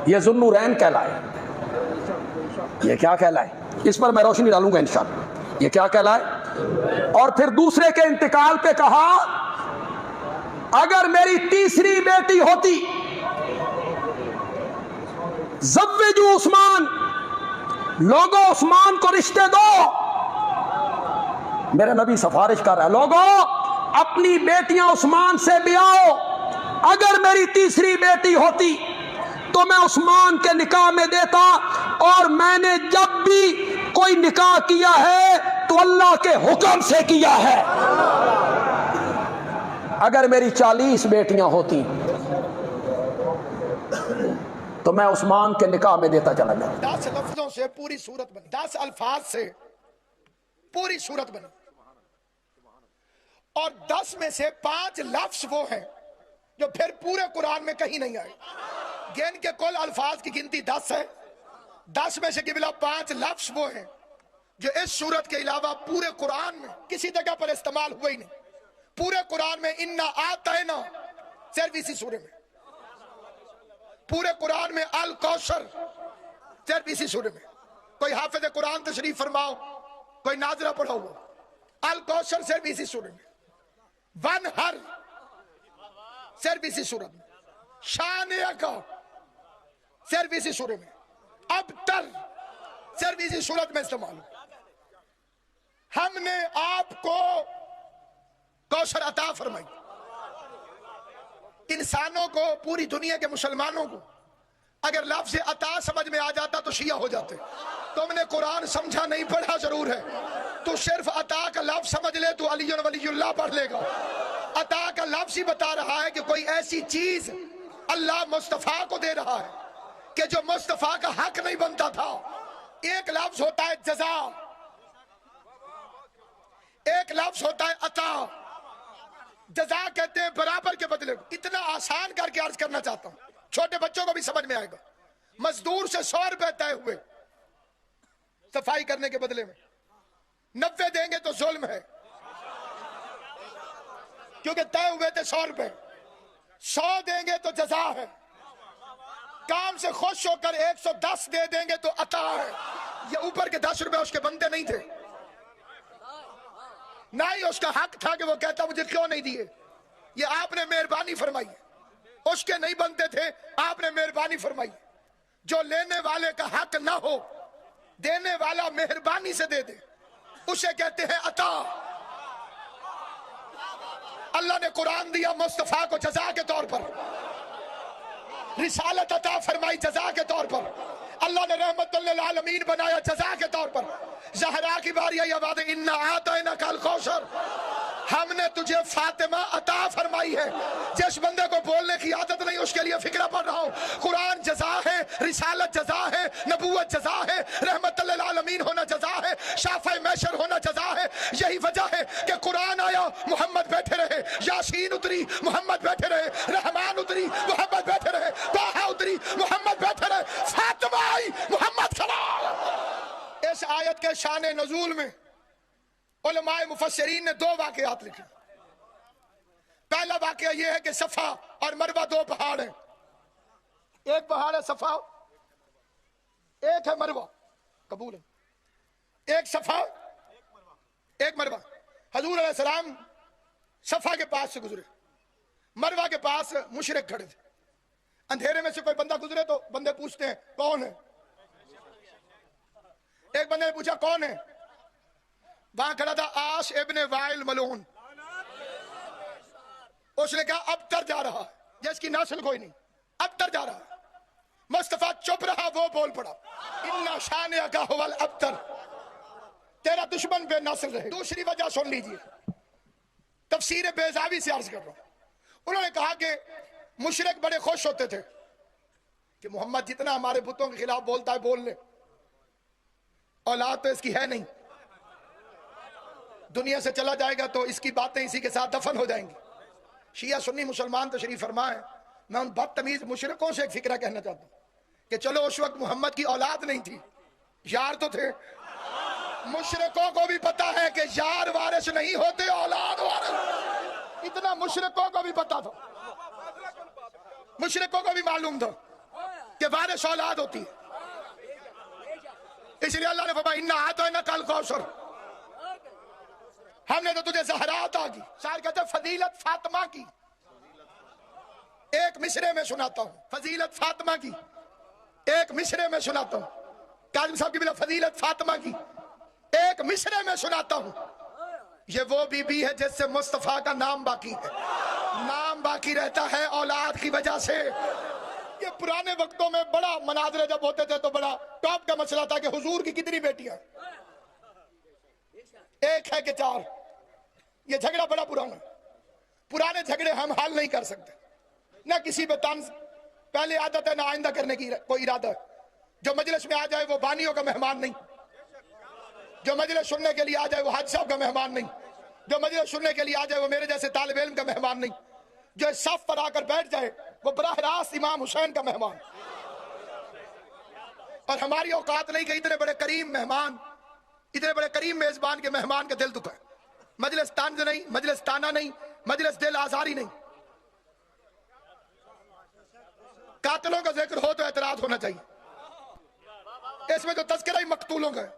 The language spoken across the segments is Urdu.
یہ ذوالنورین کہلائے. یہ کیا کہلائے؟ اس پر میں روشنی ڈالوں گا انشاءاللہ. یہ کیا کہلائے؟ اور پھر دوسرے کے انتقال پہ کہا اگر میری تیسری بیٹی ہوتی زوجوا عثمان، لوگو عثمان کو رشتے دو. میرے نبی سفارش کر رہا ہے لوگو اپنی بیٹیاں عثمان سے بیاؤ. اگر میری تیسری بیٹی ہوتی تو میں عثمان کے نکاح میں دیتا، اور میں نے جب بھی کوئی نکاح کیا ہے تو اللہ کے حکم سے کیا ہے. اگر میری 40 بیٹیاں ہوتی تو میں عثمان کے نکاح میں دیتا چلا جاتا. 10 لفظوں سے پوری صورت بنی، 10 الفاظ سے پوری صورت بنی، اور 10 میں سے 5 لفظ وہ ہیں جو پھر پورے قرآن میں کہیں نہیں آئے. گن کے کل الفاظ کی گنتی 10 ہے. 10 میں سے قبلہ 5 لفظ وہ ہیں جو اس صورت کے علاوہ پورے قرآن میں کسی جگہ پر استعمال ہوئے ہی نہیں. پورے قرآن میں انا آتینا صرف اسی سورے میں. پورے قرآن میں الکوثر صرف اسی سورے میں. کوئی حافظ قرآن تشریف فرماؤ، کوئی ناظرہ پڑھا ہوا. الکوثر صرف اسی سورے میں. ونہر صرف اسی سورت میں. شانیہ کا صرف اسی سورے میں. ابتر صرف اسی سورت میں استعمال ہو. ہم نے آپ کو کوثر عطا فرمائی. انسانوں کو، پوری دنیا کے مسلمانوں کو اگر لفظ عطا سمجھ میں آ جاتا تو شیعہ ہو جاتے. تم نے قرآن سمجھا نہیں، پڑھا ضرور ہے. تو صرف عطا کا لفظ سمجھ لے تو علی ولی اللہ پڑھ لے گا. عطا کا لفظ ہی بتا رہا ہے کہ کوئی ایسی چیز اللہ مصطفیٰ کو دے رہا ہے کہ جو مصطفیٰ کا حق نہیں بنتا تھا. ایک لفظ ہوتا ہے جزا، ایک لفظ ہوتا ہے عطا. جزا کہتے ہیں برابر کے بدلے. اتنا آسان کر کے عرض کرنا چاہتا ہوں، چھوٹے بچوں کو بھی سمجھ میں آئے گا. مزدور سے 100 روپے طے ہوئے صفائی کرنے کے بدلے میں، 90 دیں گے تو ظلم ہے، کیونکہ طے ہوئے تھے 100 روپے. 100 دیں گے تو جزا ہے. کام سے خوش ہو کر 110 دے دیں گے تو عطا ہے. یہ اوپر کے 10 روپے اس کے بنتے نہیں تھے، نہ ہی اس کا حق تھا کہ وہ کہتا مجھے کیوں نہیں دیے. یہ آپ نے مہربانی فرمائی. اس کے نہیں بنتے تھے، آپ نے مہربانی فرمائی. جو لینے والے کا حق نہ ہو، دینے والا مہربانی سے دے دے، اسے کہتے ہیں عطا. اللہ نے قرآن دیا مصطفیٰ کو جزا کے طور پر، رسالت عطا فرمائی جزا کے طور پر. اللہ نے رحمت للعالمین بنایا جزا کے طور پر. زہرا کی باری آئی آواز انا آتیناک الکوثر، ہم نے تجھے فاطمہ عطا فرمائی ہے. جس بندے کو بولنے کی عادت نہیں اس کے لیے فکرہ پڑھ رہا ہوں. قرآن جزا ہے، رسالت جزا ہے، نبوت جزا ہے، رحمت للعالمین ہونا جزا ہے، شافع محشر ہونا جزا ہے. یہی وجہ ہے کہ قرآن آیا محمد بیٹھے رہے، یاسین اتری محمد بیٹھے رہے، رحمان اتری محمد بیٹھے رہے، طٰہٰ اتری محمد بیٹھے رہے، فاطمہ آئی محمد کھڑا. اس آیت کے شان نزول میں علماء مفسرین نے 2 واقعات لکھے. پہلا واقعہ یہ ہے کہ صفا اور مروہ 2 پہاڑ ہیں. ایک پہاڑ ہے صفا، ایک ہے مروہ. قبول ہے؟ ایک صفا ایک مروہ. حضور علیہ السلام صفا کے پاس سے گزرے، مروہ کے پاس مشرک کھڑے تھے. اندھیرے میں سے کوئی بندہ گزرے تو بندے پوچھتے ہیں کون ہے. ایک بندے نے پوچھا کون ہے، وہاں کھڑا تھا آش ابن وائل ملعون. اس نے کہا اب تر جا رہا ہے، جس کی نسل کوئی نہیں، اب تر جا رہا ہے. مصطفیٰ چپ رہا، وہ بول پڑا اِنَّ شَانِئَکَ هُوَ الْأَبْتَرُ، تیرا دشمن بے نسل رہے. دوسری وجہ سن لیجئے، تفسیر بیضاوی سے عرض کر رہا ہوں. انہوں نے کہا کہ مشرک بڑے خوش ہوتے تھے کہ محمد جتنا ہمارے بتوں کے خلاف بولتا ہے بول لے، اولاد تو اس کی ہے نہیں، دنیا سے چلا جائے گا تو اس کی باتیں اسی کے ساتھ دفن ہو جائیں گی. شیعہ سنی مسلمان تشریف فرمائیں. میں ان بدتمیز مشرکوں سے ایک فکرہ کہنا چاہتا ہوں کہ چلو اس وقت محمد کی اولاد نہیں تھی، یار تو تھے. مشرکوں کو بھی پتا ہے کہ یار وارث نہیں ہوتے، اولاد وارث. اتنا مشرکوں کو بھی پتا تھا، مشرکوں کو بھی معلوم تھا کہ والد وارث اولاد ہوتی ہے. اس لیے اللہ نے فرمایا انا اعطیناک الکوثر، ہم نے تو تجھے زہرا عطا کی. شاعر کہتے ہیں فضیلت فاطمہ کی ایک مصرے میں سناتا ہوں، فضیلت فاطمہ کی ایک مصرے میں سناتا ہوں. کاظم صاحب کی بلا فضیلت فاطمہ کی ایک مصرے میں سناتا ہوں. یہ وہ بی بی ہے جس سے مصطفیٰ کا نام باقی ہے، نام باقی رہتا ہے اولاد کی وجہ سے. یہ پرانے وقتوں میں بڑا مناظرے جب ہوتے تھے تو بڑا ٹاپ کا مسئلہ تھا کہ حضور کی کتنی بیٹیاں، ایک ہے کہ چار. یہ جھگڑا بڑا پرانا، پرانے جھگڑے ہم حل نہیں کر سکتے. نہ کسی پہ طنز پہلے عادت ہے، نہ آئندہ کرنے کی کوئی ارادہ ہے. جو مجلس میں آ جائے وہ بانیوں کا مہمان نہیں، جو مجلس سننے کے لیے آ جائے وہ حاج صاحب کا مہمان نہیں، جو مجلس سننے کے لیے آ جائے وہ میرے جیسے طالب علم کا مہمان نہیں، جو صف پر آ کر بیٹھ جائے وہ براہ راست امام حسین کا مہمان. اور ہماری اوقات نہیں کہ اتنے بڑے کریم مہمان، اتنے بڑے کریم میزبان کے مہمان کا دل دکھا. مجلس طنز نہیں، مجلس تانا نہیں، مجلس دل آزاری نہیں. قاتلوں کا ذکر ہو تو اعتراض ہونا چاہیے. اس میں تو تذکرہ ہی مقتولوں کا ہے،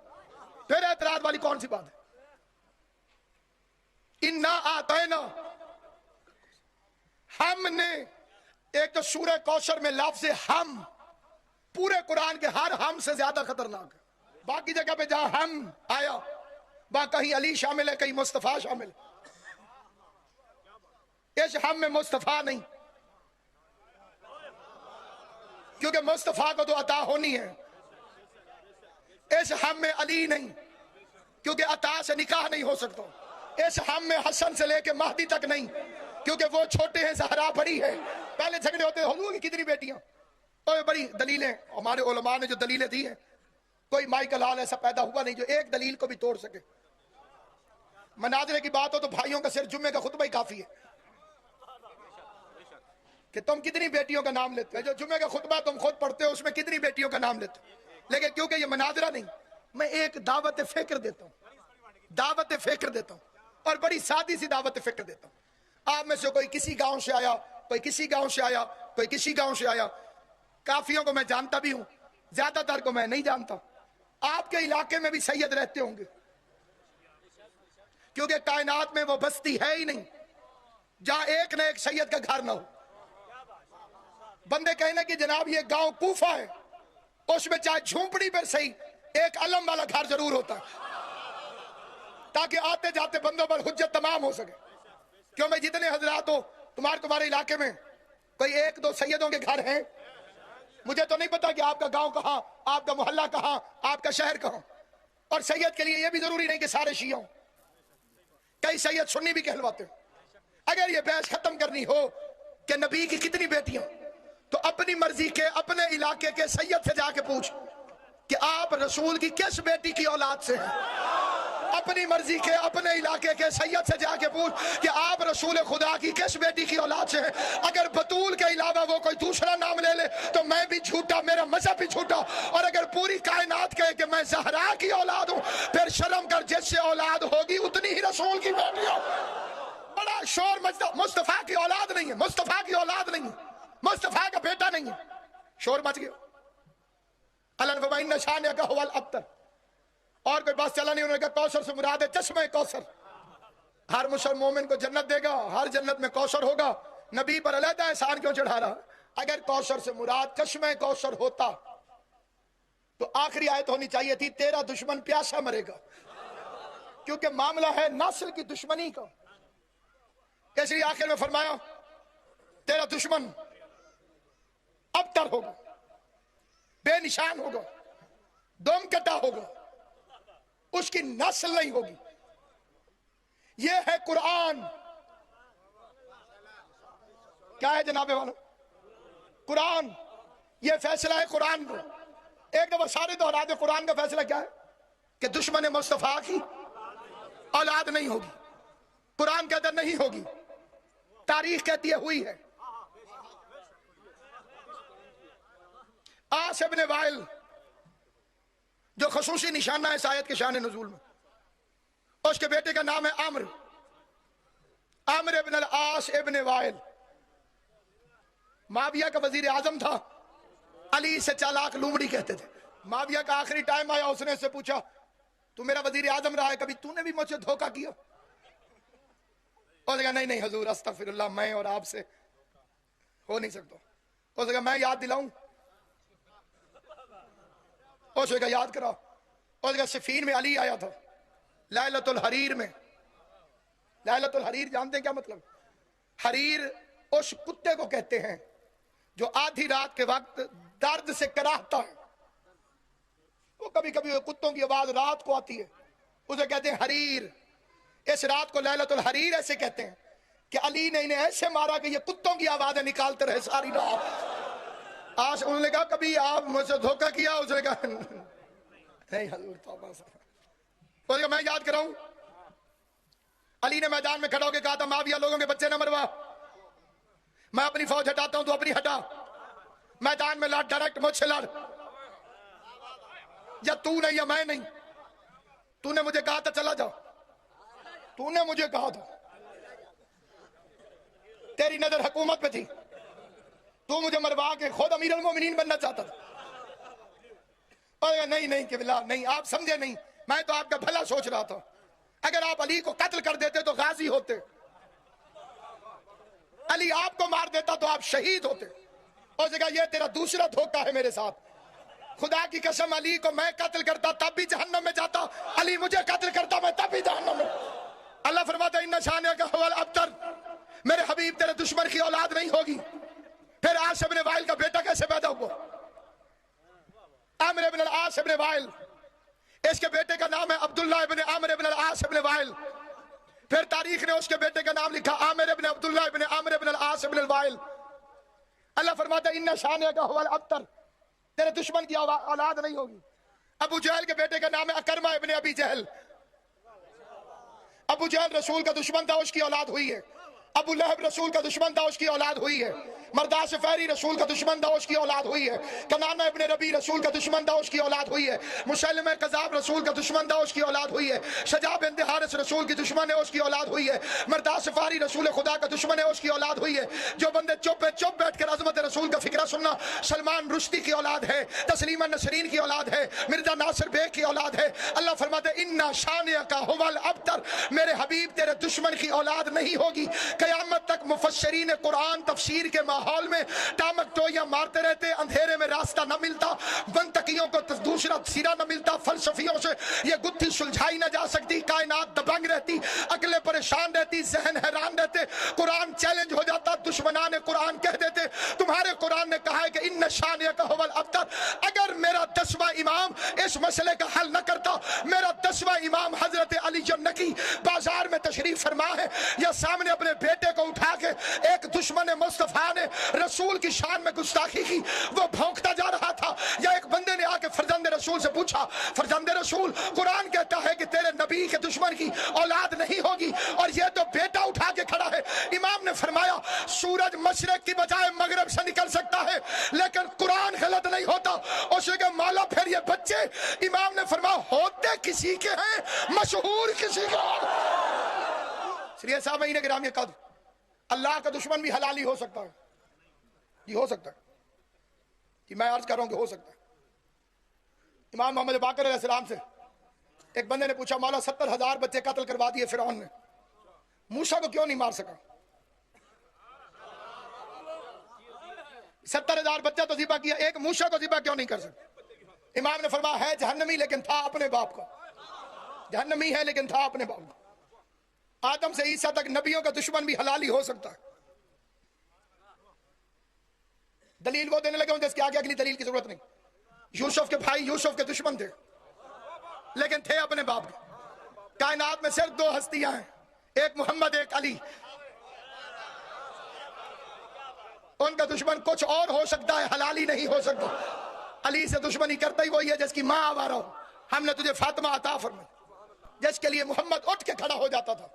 پھر اعتراض والی کون سی بات ہے؟ انا آتینا، ہم نے، ایک تو سورہ کوثر میں لفظ ہم پورے قرآن کے ہر ہم سے زیادہ خطرناک ہے. باقی جگہ پہ جہاں ہم آیا وہاں کہیں علی شامل ہے، کہیں مصطفیٰ شامل ہے. اس ہم میں مصطفیٰ نہیں، کیونکہ مصطفیٰ کو تو عطا ہونی ہے. اس ہم میں علی نہیں، کیونکہ عطا سے نکاح نہیں ہو سکتا. اس ہم میں حسن سے لے کے مہدی تک نہیں، کیونکہ وہ چھوٹے ہیں، زہرا بڑی ہے. پہلے جھگڑے ہوتے ہیں حضور کی کتنی بیٹیاں، اور بڑی دلیلیں ہمارے علماء نے جو دلیلیں دی ہیں، کوئی مائیکل حال ایسا پیدا ہوا نہیں جو ایک دلیل کو بھی توڑ سکے. مناظرے کی بات ہو تو بھائیوں کا صرف جمعے کا خطبہ ہی کافی ہے کہ تم کتنی بیٹیوں کا نام لیتے ہو. جو جمعے کا خطبہ تم خود پڑھتے ہو اس میں کتنی بیٹیوں کا نام لیتے ہو. لیکن کیونکہ یہ مناظرہ نہیں، میں ایک دعوت فکر دیتا ہوں، دعوت فکر دیتا ہوں، اور بڑی سادی سی دعوت فکر دیتا ہوں. آپ میں سے کوئی کسی گاؤں سے آیا، کوئی کسی گاؤں سے آیا، کوئی کسی گاؤں سے آیا. کافیوں کو میں جانتا بھی ہوں، زیادہ تر کو میں نہیں جانتا. آپ کے علاقے میں بھی سید رہتے ہوں گے، کیونکہ کائنات میں وہ بستی ہے ہی نہیں جہاں ایک نہ ایک سید کا گھر نہ ہو. بندے کہنے کہ جناب یہ گاؤں کوفہ ہے، اس میں چاہے جھونپڑی پر صحیح ایک علم والا گھر ضرور ہوتا ہے تاکہ آتے جاتے بندوں پر حجت تمام ہو سکے. کیوں میں جتنے حضرات ہو تمہارے علاقے میں کوئی ایک دو سیدوں کے گھر ہیں؟ مجھے تو نہیں پتا کہ آپ کا گاؤں کہاں، آپ کا محلہ کہاں، آپ کا شہر کہاں. اور سید کے لیے یہ بھی ضروری نہیں کہ سارے شیعہ ہوں، کئی سید سنی بھی کہلواتے ہیں. اگر یہ بحث ختم کرنی ہو کہ نبی کی کتنی بیٹیاں، تو اپنی مرضی کے اپنے علاقے کے سید سے جا کے پوچھ کہ آپ رسول کی کس بیٹی کی اولاد سے ہیں. اپنی مرضی کے اپنے علاقے کے سید سے جا کے پوچھ کہ آپ رسول خدا کی کس بیٹی کی اولاد سے ہیں. اگر بطول کے علاوہ وہ کوئی دوسرا نام لے لے تو میں بھی جھوٹا، میرا مذہب بھی جھوٹا. اور اگر پوری کائنات کہے کہ میں زہرا کی اولاد ہوں، پھر شرم کر، جس سے اولاد ہوگی اتنی ہی رسول کی بیٹی ہو. بڑا شور مچتا، مصطفیٰ کی اولاد نہیں ہے، مصطفیٰ کی اولاد نہیں ہے، مصطفیٰ کا بیٹا نہیں ہے. شور مچ گیا. اللہ نے فرمایا ان شانئک ھو الابتر. اور کوئی بات چلا نہیں. انہوں نے کہا کوثر سے مراد ہے چشمہ کوثر. ہر مسلم مومن کو جنت دے گا، ہر جنت میں کوثر ہوگا. نبی پر علیحدہ احسان کیوں چڑھا رہا؟ اگر کوثر سے مراد چشمہ کوثر ہوتا تو آخری آیت ہونی چاہیے تھی تیرا دشمن پیاسا مرے گا، کیونکہ معاملہ ہے نسل کی دشمنی کا. اس لیے آخر میں فرمایا تیرا دشمن ابتر ہوگا، بے نشان ہوگا، دم کٹا ہوگا، اس کی نسل نہیں ہوگی. یہ ہے قرآن. کیا ہے جناب والا؟ قرآن. یہ فیصلہ ہے قرآن کو. ایک دفعہ سارے دوہرا دے. قرآن کا فیصلہ کیا ہے؟ کہ دشمن مصطفیٰ کی اولاد نہیں ہوگی. قرآن کہتا ہے نہیں ہوگی، تاریخ کہتی ہے ہوئی ہے. عاص ابن وائل جو خصوصی نشانہ ہے اس آیت کے شان نزول میں، اس کے بیٹے کا نام ہے عامر. عامر ابن العاص ابن وائل معاویہ کا وزیر اعظم تھا. علی سے چالاک لومڑی کہتے تھے. معاویہ کا آخری ٹائم آیا, اس نے اس سے پوچھا تو میرا وزیر اعظم رہا ہے, کبھی تو نے بھی مجھے دھوکہ کیا؟ اس نے کہا نہیں نہیں حضور استغفر اللہ, میں اور آپ سے ہو نہیں سکتا. اس نے کہا میں یاد دلاؤں؟ اس نے کہا یاد کرا. اس نے کہا صفین میں علی آیا تھا, لیلۃ الحریر میں. لیلۃ الحریر جانتے ہیں کیا مطلب؟ حریر اس کتے کو کہتے ہیں جو آدھی رات کے وقت درد سے کراہتا ہے. وہ کبھی کبھی کتوں کی آواز رات کو آتی ہے, اسے کہتے ہیں حریر. اس رات کو لیلۃ الحریر ایسے کہتے ہیں کہ علی نے انہیں ایسے مارا کہ یہ کتوں کی آوازیں نکالتے رہے ساری رات. آج انہوں نے کہا کبھی آپ مجھ سے دھوکہ کیا؟ اس نے کہا نہیں حضور توبہ سے. اس نے کہا میں یاد کراؤں؟ علی نے میدان میں کھڑا ہو کے کہا تھا معاویہ لوگوں کے بچے نہ مروا, میں اپنی فوج ہٹاتا ہوں تو اپنی ہٹا, میدان میں لڑ, ڈائریکٹ مجھ سے لڑ, یا تو نہیں یا میں نہیں. تو نے مجھے کہا تھا چلا جا, تو نے مجھے کہا تھا, تیری نظر حکومت پہ تھی, تو مجھے مروا کے خود امیر المومنین بننا چاہتا تھا. نہیں نہیں قبلہ نہیں, آپ سمجھے نہیں, میں تو آپ کا بھلا سوچ رہا تھا. اگر آپ علی کو قتل کر دیتے تو غازی ہوتے, علی آپ کو مار دیتا تو آپ شہید ہوتے. اس نے کہا یہ تیرا دوسرا دھوکہ ہے میرے ساتھ. خدا کی قسم علی کو میں قتل کرتا تب بھی جہنم میں جاتا, علی مجھے قتل کرتا میں تب بھی جہنم میں. اللہ فرماتا ہے ان شانئک ھو الابتر, میرے حبیب تیرے دشمن کی اولاد نہیں ہوگی. پھر عاص ابن وائل کا بیٹا کیسے پیدا ہوا؟ عامر ابن العاص ابن وائل, اس کے بیٹے کا نام ہے عبداللہ ابن عامر ابن العاص ابن وائل. پھر تاریخ نے اس کے بیٹے کا نام لکھا عامر ابن عبداللہ ابن عامر ابن العاص ابن الوائل. اللہ فرماتا ہے ان شانئک ھو الابتر, تیرے دشمن کی اولاد نہیں ہوگی. ابو جہل کے بیٹے کا نام ہے اکرمہ ابن ابی جہل. ابو جہل رسول کا دشمن تھا, اس کی اولاد ہوئی ہے. ابو لہب رسول کا دشمن تھا, اس کی اولاد ہوئی ہے. مرداس فہری رسول کا دشمن تھا, اس کی اولاد ہوئی ہے. کنانہ ابن ربی رسول کا دشمن تھا, اس کی اولاد ہوئی ہے. مسلمہ کذاب رسول کا دشمن تھا, اس کی اولاد ہوئی ہے. شجاع بن حارث رسول کی دشمن ہے, اس کی اولاد ہوئی ہے. مرداس فہری رسول خدا کا دشمن ہے, اس کی اولاد ہوئی ہے. جو بندے چپ بیٹھ کر عظمت رسول کا فکرہ سننا, سلمان رشدی کی اولاد ہے, تسلیمہ نسرین کی اولاد ہے, مرزا ناصر بیگ کی اولاد ہے. اللہ فرماتے ہیں ان شانئک ھو الابتر, میرے حبیب تیرے دشمن کی اولاد نہیں ہوگی. قیامت تک مفسرین قرآن تفسیر کے ماحول میں ٹامک ٹوئیاں مارتے رہتے, اندھیرے میں راستہ نہ ملتا, منطقیوں کو دوسرا سیرا نہ ملتا, فلسفیوں سے یہ گتھی سلجھائی نہ جا سکتی, کائنات دبنگ رہتی, عقلیں پریشان رہتی, ذہن حیران رہتے. قرآن چیلنج ہو جاتا, دشمنان قرآن کہہ دیتے تمہارے قرآن نے کہا ہے کہ ان شانئک ھو الابتر. اگر میرا 10واں امام اس مسئلے کا حل نہ کرتا, میرا 10واں امام حضرت علی النقی بازار میں تشریف فرما ہے, یا سامنے اپنے بیٹے کو اٹھا کے ایک دشمن مصطفیٰ نے رسول کی شان میں گستاخی کی, وہ بھونکتا جا رہا تھا, یا ایک بندے نے آ کے فرزند رسول سے پوچھا, فرزند رسول قرآن کہتا ہے کہ تیرے نبی کے دشمن کی اولاد نہیں ہوگی, اور یہ تو بیٹا اٹھا کے کھڑا ہے. امام نے فرمایا سورج مشرق کی بجائے مغرب سے نکل سکتا ہے, لیکن قرآن غلط نہیں ہوتا. اس نے کہا مولا پھر یہ بچے, امام نے فرمایا ہوتے کسی کے ہیں, مشہور کسی کے ہیں. سریہ صاحب مہینے گرامی قدر, اللہ کا دشمن بھی حلالی ہو سکتا ہے, یہ ہو سکتا ہے, کہ میں عرض کر رہا ہوں کہ ہو سکتا ہے. امام محمد باقر علیہ السلام سے ایک بندے نے پوچھا مولا 70,000 بچے قتل کروا دیے فرعون نے, موسیٰ کو کیوں نہیں مار سکا؟ 70,000 بچہ تو ذبح کیا, ایک موسیٰ کو ذبح کیوں نہیں کر سکا؟ امام نے فرمایا ہے جہنمی لیکن تھا اپنے باپ کا, جہنمی ہے لیکن تھا اپنے باپ کا. آدم سے عیسیٰ تک نبیوں کا دشمن بھی حلالی ہو سکتا ہے. دلیل وہ دینے لگے ہوں جس کے آگے اگلی دلیل کی ضرورت نہیں. یوسف کے بھائی یوسف کے دشمن تھے, لیکن تھے اپنے باپ کے. کائنات میں صرف 2 ہستیاں ہیں, ایک محمد ایک علی. ان کا دشمن کچھ اور ہو سکتا ہے, حلالی نہیں ہو سکتا. علی سے دشمنی کرتا ہی وہی ہے جس کی ماں آوارہ ہو. ہم نے تجھے فاطمہ عطا فرمائی, جس کے لیے محمد اٹھ کے کھڑا ہو جاتا تھا,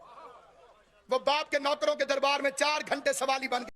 وہ باپ کے نوکروں کے دربار میں 4 گھنٹے سوالی بن گئے.